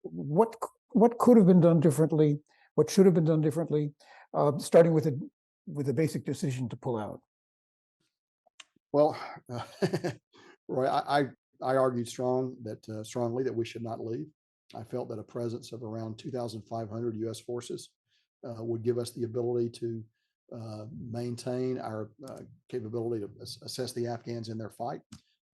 what could have been done differently? What should have been done differently? Starting with the basic decision to pull out. Well, Roy, I argued strongly that we should not leave. I felt that a presence of around 2,500 U.S. forces would give us the ability to maintain our capability to assess the Afghans in their fight.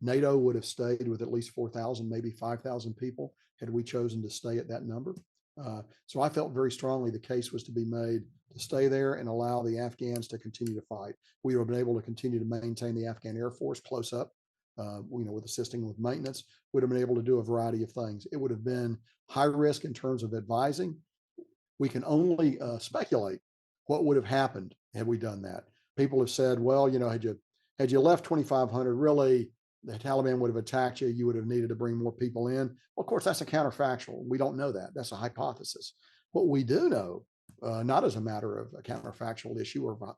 NATO would have stayed with at least 4,000, maybe 5,000 people had we chosen to stay at that number. So I felt very strongly the case was to be made to stay there and allow the Afghans to continue to fight. We would have been able to continue to maintain the Afghan Air Force close up, with assisting with maintenance. Would have been able to do a variety of things. It would have been high risk in terms of advising. We can only speculate what would have happened had we done that. People have said, well, had you left 2,500, really, the Taliban would have attacked you. You would have needed to bring more people in. Well, of course, that's a counterfactual. We don't know that. That's a hypothesis. What we do know, not as a matter of a counterfactual issue or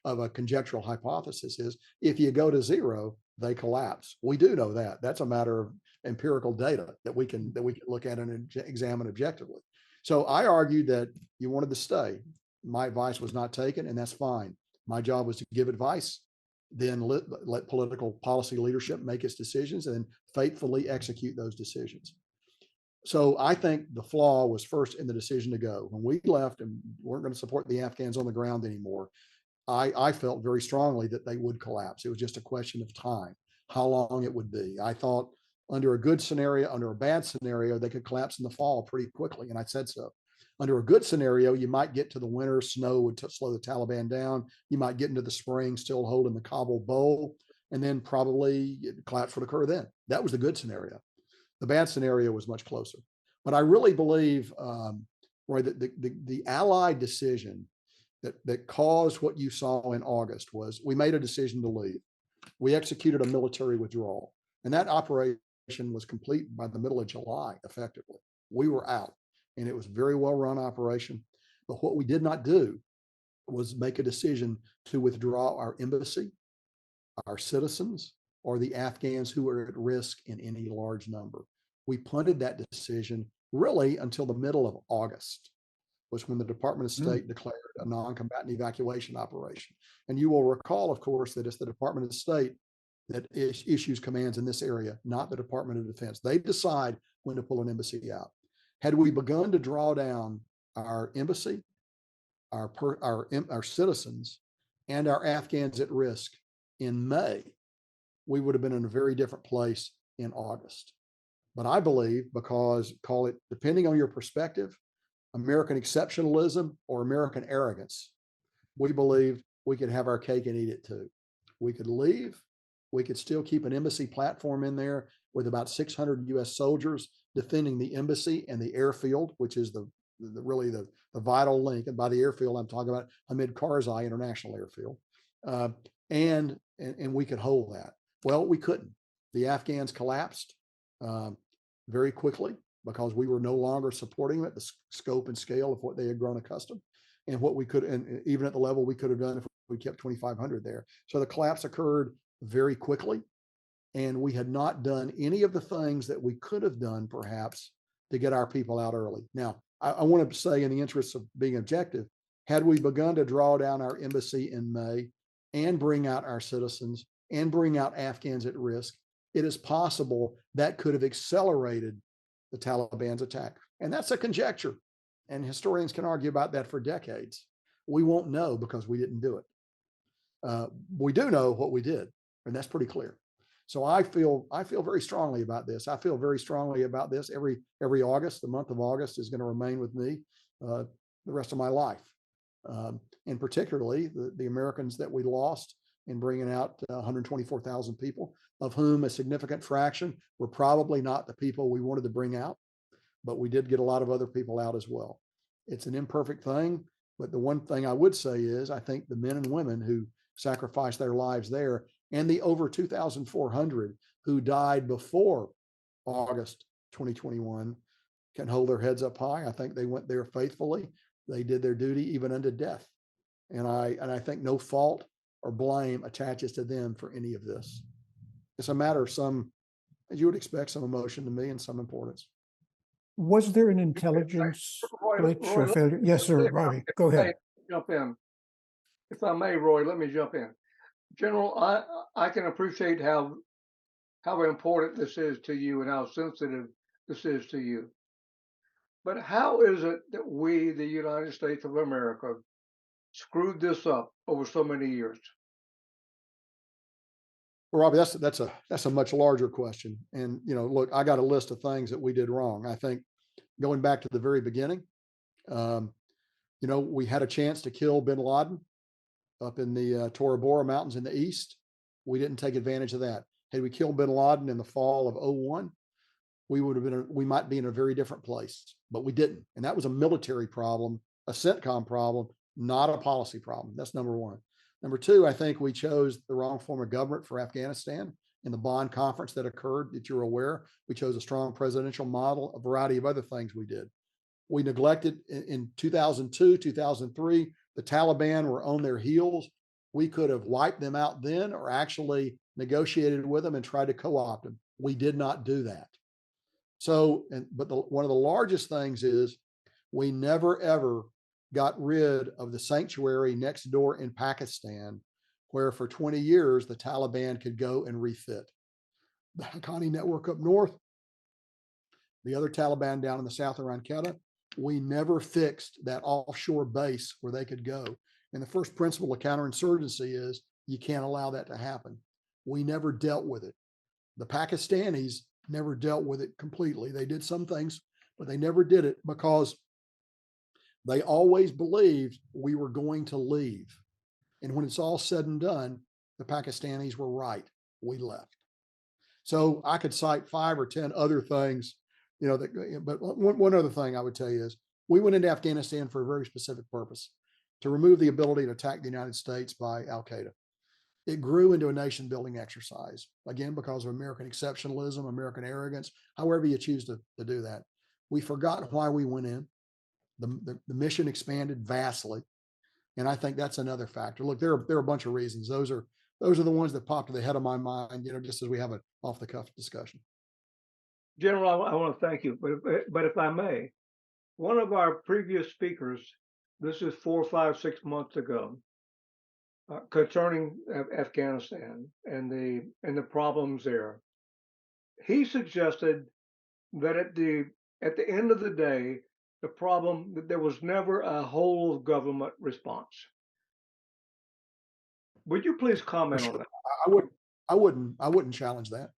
of a conjectural hypothesis, is if you go to zero, they collapse. We do know that. That's a matter of empirical data that we can look at and examine objectively. So I argued that you wanted to stay. My advice was not taken, and that's fine. My job was to give advice, then let political policy leadership make its decisions and faithfully execute those decisions. So I think the flaw was first in the decision to go. When we left and weren't going to support the Afghans on the ground anymore, I felt very strongly that they would collapse. It was just a question of time, how long it would be. I thought under a good scenario, under a bad scenario, they could collapse in the fall pretty quickly, and I said so. Under a good scenario, you might get to the winter, snow would slow the Taliban down. You might get into the spring, still holding the Kabul bowl, and then probably collapse would occur then. That was the good scenario. The bad scenario was much closer. But I really believe, Roy, that the Allied decision that caused what you saw in August was we made a decision to leave. We executed a military withdrawal, and that operation was complete by the middle of July, effectively. We were out, and it was a very well-run operation. But what we did not do was make a decision to withdraw our embassy, our citizens, or the Afghans who were at risk in any large number. We punted that decision really until the middle of August, was when the Department of State declared a non-combatant evacuation operation. And you will recall, of course, that it's the Department of State that issues commands in this area, not the Department of Defense. They decide when to pull an embassy out. Had we begun to draw down our embassy, our citizens, and our Afghans at risk in May, we would have been in a very different place in August. But I believe, because, call it, depending on your perspective, American exceptionalism or American arrogance, we believed we could have our cake and eat it too. We could leave. We could still keep an embassy platform in there with about 600 U.S. soldiers defending the embassy and the airfield, which is really the vital link. And by the airfield, I'm talking about Hamid Karzai International Airfield. And we could hold that. Well, we couldn't. The Afghans collapsed very quickly because we were no longer supporting it, the scope and scale of what they had grown accustomed, and what we could, and even at the level we could have done if we kept 2,500 there. So the collapse occurred very quickly, and we had not done any of the things that we could have done perhaps to get our people out early. Now, I want to say, in the interest of being objective, had we begun to draw down our embassy in May and bring out our citizens and bring out Afghans at risk, it is possible that could have accelerated the Taliban's attack. And that's a conjecture. And historians can argue about that for decades. We won't know because we didn't do it. We do know what we did, and that's pretty clear. So I feel very strongly about this. I feel very strongly about this. Every August, the month of August is going to remain with me the rest of my life. And particularly the Americans that we lost in bringing out 124,000 people, of whom a significant fraction were probably not the people we wanted to bring out, but we did get a lot of other people out as well. It's an imperfect thing, but the one thing I would say is I think the men and women who sacrificed their lives there, and the over 2,400 who died before August 2021, can hold their heads up high. I think they went there faithfully. They did their duty even unto death. And I think no fault or blame attaches to them for any of this. It's a matter of some, as you would expect, some emotion to me and some importance. Was there an intelligence glitch or failure? Yes, sir, Robbie, go ahead. Jump in. If I may, Roy, let me jump in. General, I can appreciate how important this is to you and how sensitive this is to you. But how is it that we, the United States of America, screwed this up over so many years? Well, Robbie, that's a much larger question. And look, I got a list of things that we did wrong. I think going back to the very beginning, we had a chance to kill bin Laden up in the Tora Bora Mountains in the east. We didn't take advantage of that. Had we killed bin Laden in the fall of 2001, we might be in a very different place, but we didn't. And that was a military problem, a CENTCOM problem, not a policy problem. That's number one. Number two, I think we chose the wrong form of government for Afghanistan in the Bonn conference that occurred, that you're aware. We chose a strong presidential model, a variety of other things we did. We neglected in 2002, 2003, the Taliban were on their heels. We could have wiped them out then, or actually negotiated with them and tried to co-opt them. We did not do that. So, one of the largest things is we never ever got rid of the sanctuary next door in Pakistan, where for 20 years the Taliban could go and refit. The Haqqani network up north, the other Taliban down in the south around Quetta, we never fixed that offshore base where they could go. And the first principle of counterinsurgency is you can't allow that to happen. We never dealt with it. The Pakistanis never dealt with it completely. They did some things, but they never did it because they always believed we were going to leave. And when it's all said and done, the Pakistanis were right. We left. So I could cite 5 or 10 other things, but one other thing I would tell you is we went into Afghanistan for a very specific purpose, to remove the ability to attack the United States by Al-Qaeda. It grew into a nation building exercise, again, because of American exceptionalism, American arrogance, however you choose to do that. We forgot why we went in. The mission expanded vastly. And I think that's another factor. Look, there are a bunch of reasons. Those are the ones that pop to the head of my mind, just as we have an off the cuff discussion. General, I want to thank you, but if I may, one of our previous speakers, this is 4, 5, 6 months ago, concerning Afghanistan and the problems there, he suggested that at the end of the day, the problem that there was never a whole of government response. Would you please comment on that? I wouldn't challenge that.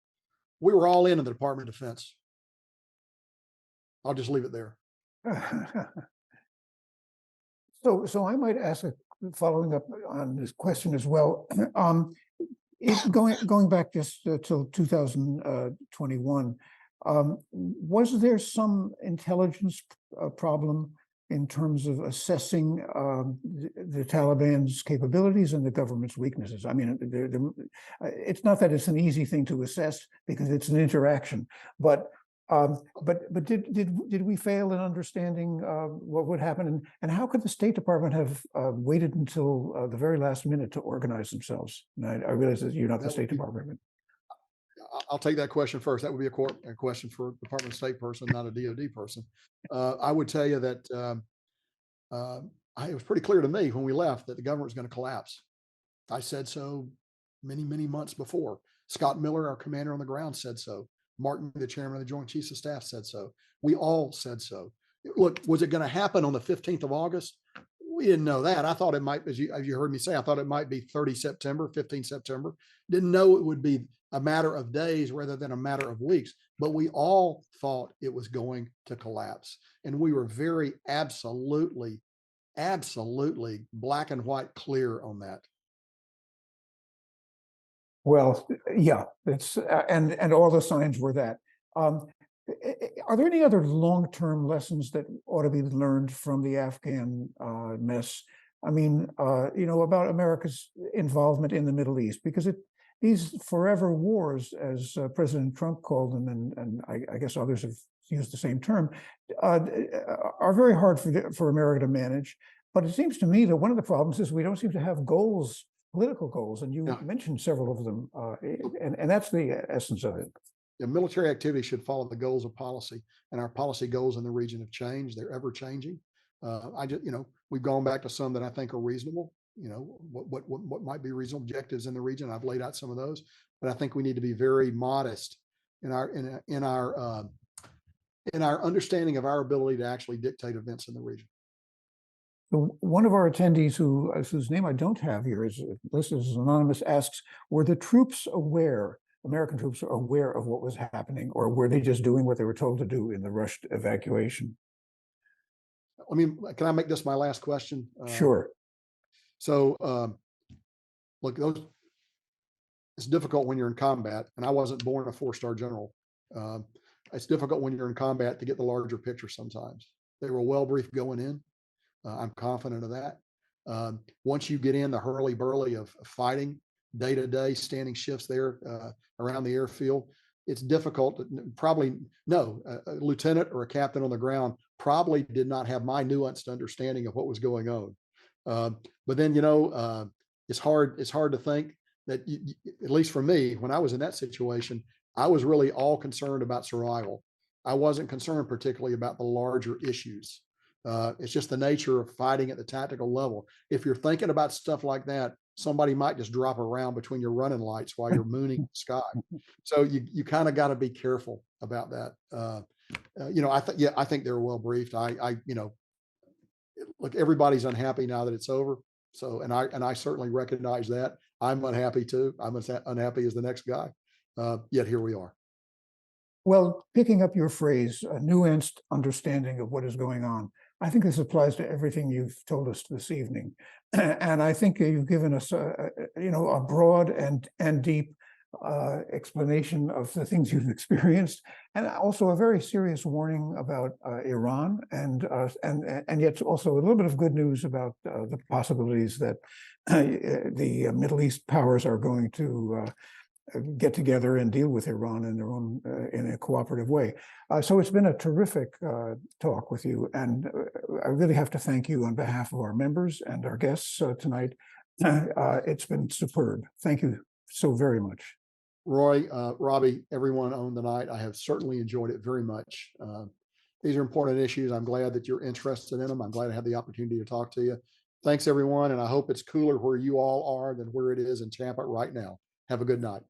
We were all in the Department of Defense. I'll just leave it there. So I might ask, following up on this question as well, going back just till 2021, was there some intelligence problem in terms of assessing the Taliban's capabilities and the government's weaknesses? I mean, it's not that it's an easy thing to assess because it's an interaction, but did we fail in understanding what would happen, and how could the State Department have waited until the very last minute to organize themselves? And I realize that you're not the State Department. I'll take that question first. That would be a question for a Department of State person, not a DoD person. I would tell you that it was pretty clear to me when we left that the government was going to collapse. I said so many, many months before. Scott Miller, our commander on the ground, said so. Martin, the chairman of the Joint Chiefs of Staff, said so. We all said so. Look, was it going to happen on the 15th of August? We didn't know that. I thought it might, as you heard me say, I thought it might be 30 September, 15 September. Didn't know it would be a matter of days rather than a matter of weeks. But we all thought it was going to collapse. And we were very absolutely black and white clear on that. Well, yeah, it's and all the signs were that. Are there any other long-term lessons that ought to be learned from the Afghan mess? I mean, about America's involvement in the Middle East, because these forever wars, as President Trump called them, and I guess others have used the same term, are very hard for America to manage. But it seems to me that one of the problems is we don't seem to have goals, political goals, and you mentioned several of them, and that's the essence of it. Yeah, military activity should follow the goals of policy, and our policy goals in the region have changed. They're ever changing. We've gone back to some that I think are reasonable. What might be reasonable objectives in the region. I've laid out some of those, but I think we need to be very modest in our understanding of our ability to actually dictate events in the region. One of our attendees, whose name I don't have here, is listed as anonymous, asks, were the troops aware? American troops are aware of what was happening, or were they just doing what they were told to do in the rushed evacuation? I mean, can I make this my last question? Sure. So, look, it's difficult when you're in combat, and I wasn't born a 4-star general. It's difficult when you're in combat to get the larger picture sometimes. They were well briefed going in. I'm confident of that. Once you get in the hurly-burly of fighting, day-to-day standing shifts there around the airfield, it's difficult. A lieutenant or a captain on the ground probably did not have my nuanced understanding of what was going on. But then, it's hard to think that, at least for me, when I was in that situation, I was really all concerned about survival. I wasn't concerned particularly about the larger issues. It's just the nature of fighting at the tactical level. If you're thinking about stuff like that, somebody might just drop around between your running lights while you're mooning the sky. So you kind of got to be careful about that. I think they're well briefed. Look, everybody's unhappy now that it's over. So, and I certainly recognize that. I'm unhappy too. I'm as unhappy as the next guy. Yet here we are. Well, picking up your phrase, a nuanced understanding of what is going on, I think this applies to everything you've told us this evening. And I think you've given us a broad and deep explanation of the things you've experienced, and also a very serious warning about Iran, and yet also a little bit of good news about the possibilities that the Middle East powers are going to get together and deal with Iran in their own in a cooperative way. So it's been a terrific talk with you, and I really have to thank you on behalf of our members and our guests tonight. It's been superb. Thank you so very much. Roy, Robbie, everyone on the night, I have certainly enjoyed it very much. These are important issues. I'm glad that you're interested in them. I'm glad I had the opportunity to talk to you. Thanks, everyone, and I hope it's cooler where you all are than where it is in Tampa right now. Have a good night.